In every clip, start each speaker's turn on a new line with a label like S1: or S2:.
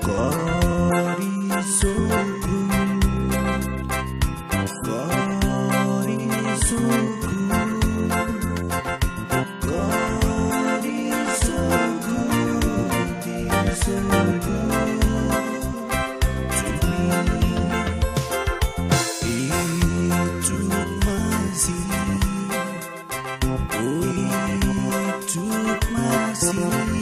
S1: God is so good. God is so good. God is so good. He's so good to me. He took my sin. Oh, he took my sin.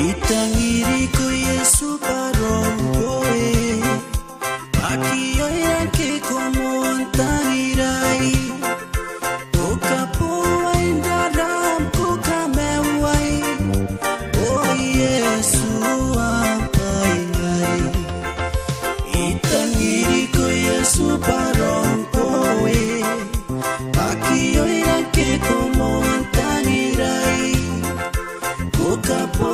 S1: Itangiri ko Yesu parong koe, pati ay ke como antangirai, o kapo ay daram ko kameway, o Yesu ampay. Itangiri ko Yesu parong koe, pati ay ke como antangirai, o kapo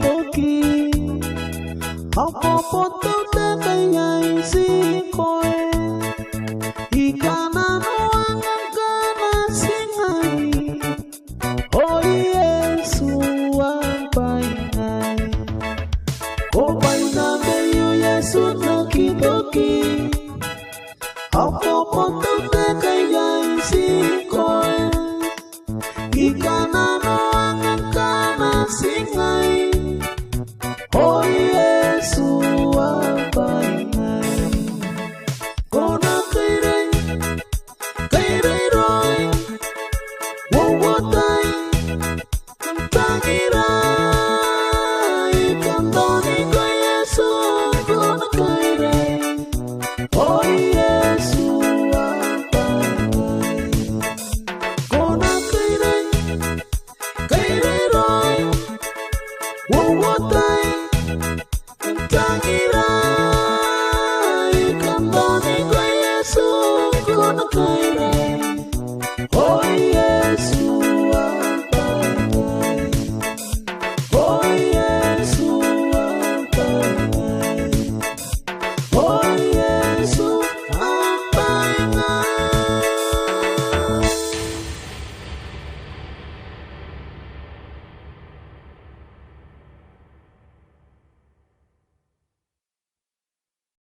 S2: toki Apa foto te nyai si koe Ikana noangan kana singai Oh Yesu ampai ngai Kopai name yu Yesu toki Apa foto te nyai si koe Ikana noangan kana singai Oh Yesu ampai ngai Kona kairai roi Wawatai Tangirai Kandoni ko Yesu Kona kairai Oh Yesu ampai ngai Kona kairai roi Wawatai